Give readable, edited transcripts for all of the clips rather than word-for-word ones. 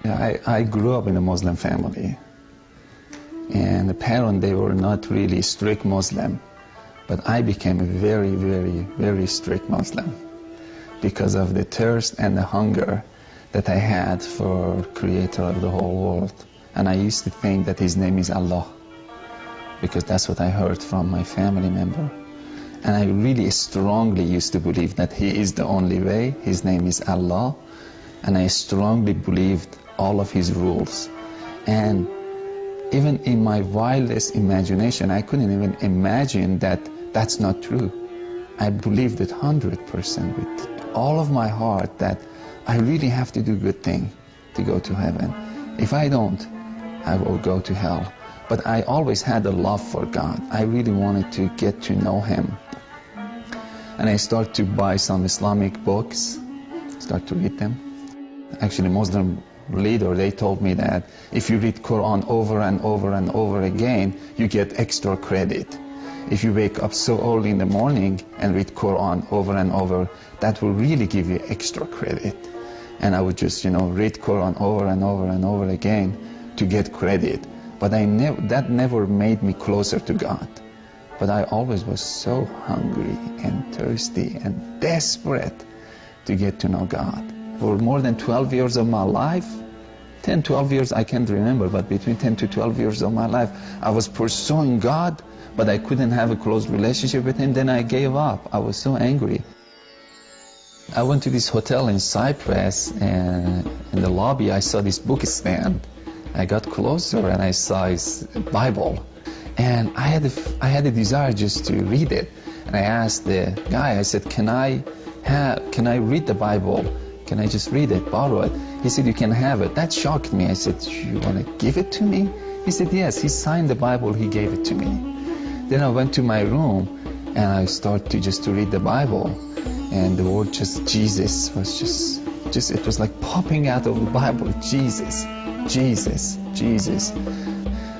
Yeah, I grew up in a Muslim family, and the parents, they were not really strict Muslim, but I became a very, very, very strict Muslim because of the thirst and the hunger that I had for Creator of the whole world. And I used to think that His name is Allah, because that's what I heard from my family member. And I really strongly used to believe that He is the only way. His name is Allah, and I strongly believed all of His rules. And even in my wildest imagination, I couldn't even imagine that that's not true. I believed it 100% with all of my heart that I really have to do good thing to go to heaven. If I don't, I will go to hell. But I always had a love for God. I really wanted to get to know Him. And I started to buy some Islamic books, start to read them. Actually, Muslim leader, they told me that if you read Quran over and over and over again, you get extra credit. If you wake up so early in the morning and read Quran over and over, that will really give you extra credit. And I would just, read Quran over and over and over again to get credit. But that never made me closer to God. But I always was so hungry and thirsty and desperate to get to know God. For more than 12 years of my life, 10, 12 years, I can't remember, but between 10 to 12 years of my life, I was pursuing God, but I couldn't have a close relationship with Him. Then I gave up. I was so angry. I went to this hotel in Cyprus, and in the lobby, I saw this book stand. I got closer and I saw His Bible. And I had a desire just to read it. And I asked the guy, I said, can I read the Bible? Can I just read it, borrow it? He said, you can have it. That shocked me. I said, you want to give it to me? He said, yes. He signed the Bible. He gave it to me. Then I went to my room and I started to read the Bible. And the word just Jesus was just it was like popping out of the Bible. Jesus, Jesus, Jesus.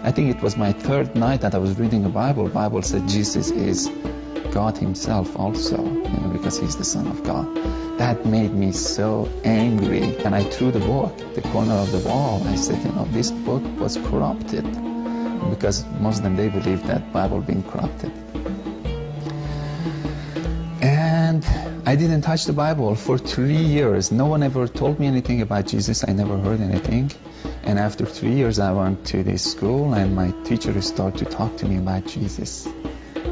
I think it was my third night that I was reading the Bible. The Bible said Jesus is God Himself also, because He's the Son of God. That made me so angry, and I threw the book, the corner of the wall. I said, this book was corrupted, because Muslim, they believe that Bible being corrupted. And I didn't touch the Bible for 3 years. No one ever told me anything about Jesus. I never heard anything. And after 3 years, I went to this school, and my teacher started to talk to me about Jesus.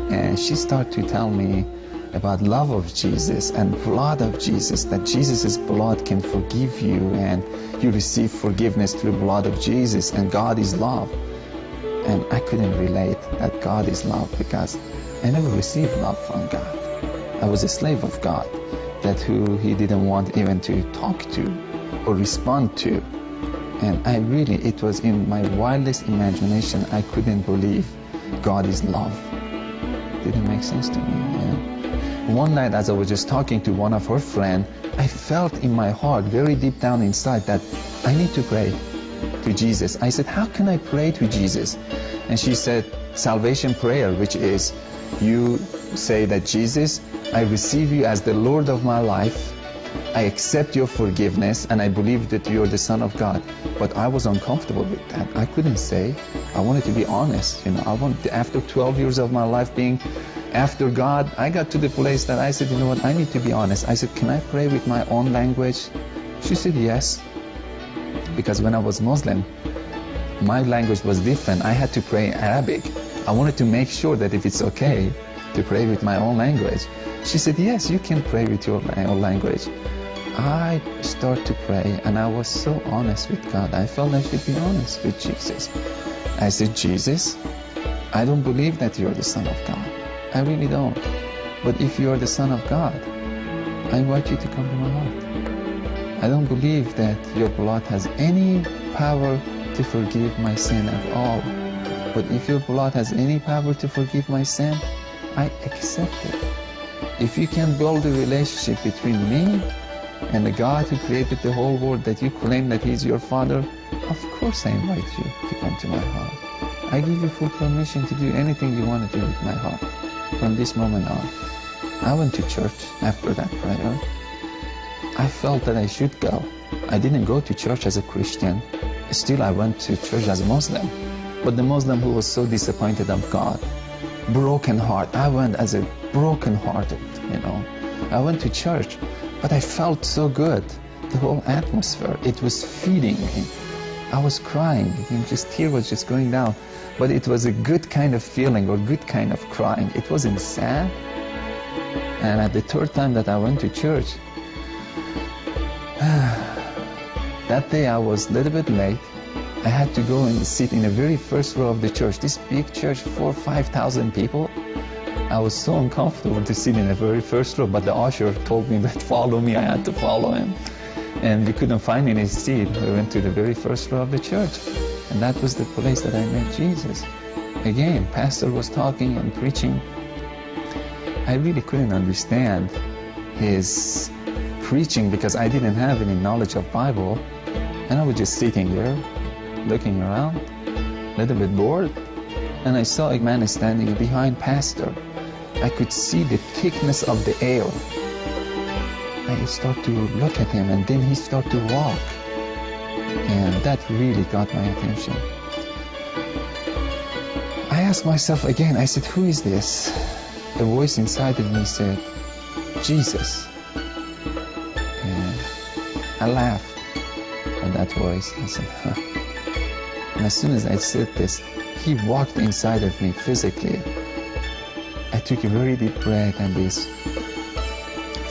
And she started to tell me about love of Jesus and blood of Jesus, that Jesus' blood can forgive you, and you receive forgiveness through the blood of Jesus, and God is love. And I couldn't relate that God is love, because I never received love from God. I was a slave of God, that who He didn't want even to talk to or respond to. And it was in my wildest imagination, I couldn't believe God is love. Didn't make sense to me. One night, as I was just talking to one of her friends, I felt in my heart, very deep down inside, that I need to pray to Jesus. I said, how can I pray to Jesus? And she said, salvation prayer, which is, you say that Jesus, I receive you as the Lord of my life. I accept your forgiveness, and I believe that you're the Son of God. But I was uncomfortable with that. I couldn't say. I wanted to be honest. After 12 years of my life being after God, I got to the place that I said, I need to be honest. I said, can I pray with my own language? She said, yes. Because when I was Muslim, my language was different. I had to pray in Arabic. I wanted to make sure that if it's okay to pray with my own language. She said, yes, you can pray with your own language. I started to pray, and I was so honest with God. I felt I should be honest with Jesus. I said, Jesus, I don't believe that you're the Son of God. I really don't. But if you're the Son of God, I invite you to come to my heart. I don't believe that your blood has any power to forgive my sin at all. But if your blood has any power to forgive my sin, I accept it. If you can build a relationship between me and the God who created the whole world, that you claim that He's your Father, of course I invite you to come to my heart. I give you full permission to do anything you want to do with my heart from this moment on. I went to church after that prayer. I felt that I should go. I didn't go to church as a Christian. Still, I went to church as a Muslim. But the Muslim who was so disappointed of God, broken heart. I went as a broken-hearted, I went to church, but I felt so good. The whole atmosphere, it was feeding me. I was crying, tear was just going down. But it was a good kind of feeling or good kind of crying. It wasn't sad. And at the third time that I went to church, that day I was a little bit late. I had to go and sit in the very first row of the church. This big church, 4,000 or 5,000 people. I was so uncomfortable to sit in the very first row, but the usher told me that follow me. I had to follow him. And we couldn't find any seat. We went to the very first row of the church. And that was the place that I met Jesus. Again, pastor was talking and preaching. I really couldn't understand his preaching because I didn't have any knowledge of Bible. And I was just sitting there, looking around, a little bit bored. And I saw a man standing behind pastor. I could see the thickness of the air. I started to look at him, and then he started to walk. And that really got my attention. I asked myself again, I said, who is this? A voice inside of me said, Jesus. And I laughed at that voice. I said, huh. And as soon as I said this, he walked inside of me physically. I took a very deep breath, and this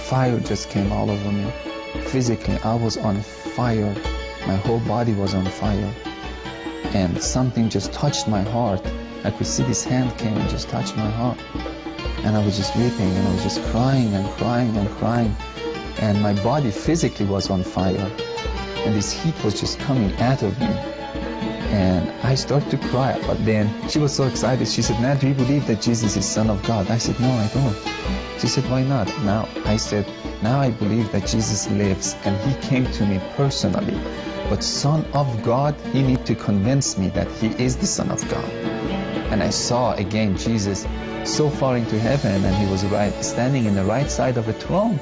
fire just came all over me. Physically, I was on fire. My whole body was on fire. And something just touched my heart. I could see this hand came and just touched my heart. And I was just weeping, and I was just crying and crying and crying. And my body physically was on fire. And this heat was just coming out of me. And I started to cry, but then she was so excited. She said, Matt, do you believe that Jesus is Son of God? I said, no, I don't. She said, why not? Now I said, now I believe that Jesus lives and he came to me personally. But Son of God, he need to convince me that he is the Son of God. And I saw again Jesus so far into heaven, and he was standing in the right side of a throne.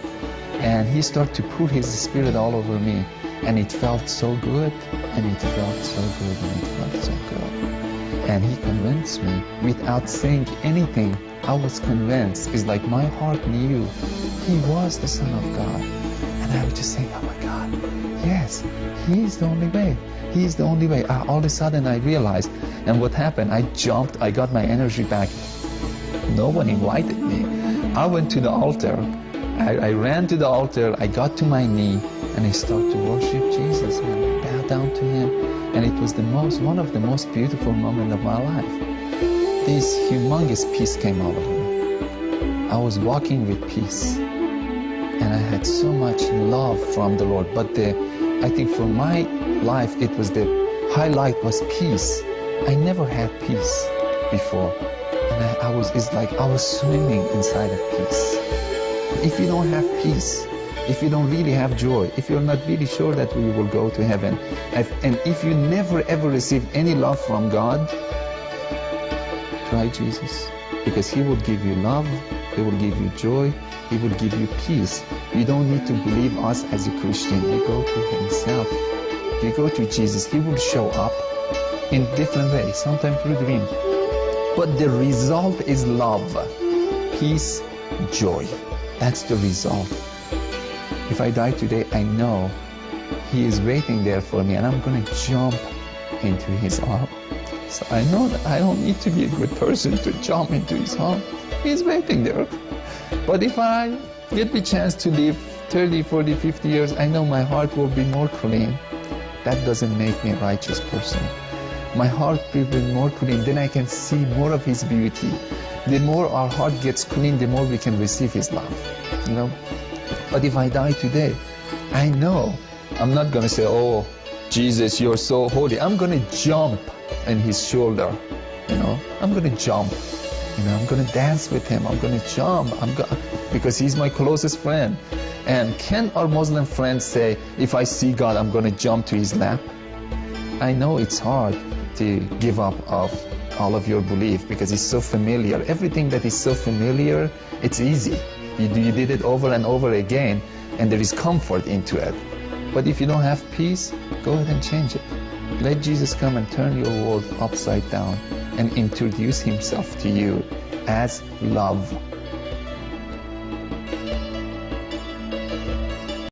And he started to pour his spirit all over me. And it felt so good, and it felt so good, and it felt so good. And he convinced me without saying anything. I was convinced. It's like my heart knew he was the Son of God. And I was just saying, oh my God, yes, he is the only way. He is the only way. All of a sudden I realized, and what happened, I jumped, I got my energy back. No one invited me. I went to the altar. I ran to the altar. I got to my knee. And I started to worship Jesus and bow down to him. And it was one of the most beautiful moments of my life. This humongous peace came over me. I was walking with peace. And I had so much love from the Lord. But I think for my life, it was the highlight was peace. I never had peace before. And it's like I was swimming inside of peace. If you don't have peace, if you don't really have joy, if you're not really sure that we will go to heaven, and if you never ever received any love from God, try Jesus. Because he will give you love, he will give you joy, he will give you peace. You don't need to believe us as a Christian. You go to himself. You go to Jesus. He will show up in different ways, sometimes through dreams. But the result is love, peace, joy. That's the result. If I die today, I know he is waiting there for me, and I'm going to jump into his arm. So I know that I don't need to be a good person to jump into his arm. He's waiting there. But if I get the chance to live 30, 40, 50 years, I know my heart will be more clean. That doesn't make me a righteous person. My heart will be more clean, then I can see more of his beauty. The more our heart gets clean, the more we can receive his love. But if I die today, I know I'm not going to say, oh, Jesus, you're so holy. I'm going to jump on his shoulder. I'm going to jump. I'm going to dance with him. I'm going to jump. Because he's my closest friend. And can our Muslim friends say, if I see God, I'm going to jump to his lap? I know it's hard to give up of all of your belief because it's so familiar. Everything that is so familiar, it's easy. You did it over and over again, and there is comfort into it. But if you don't have peace, go ahead and change it. Let Jesus come and turn your world upside down and introduce himself to you as love.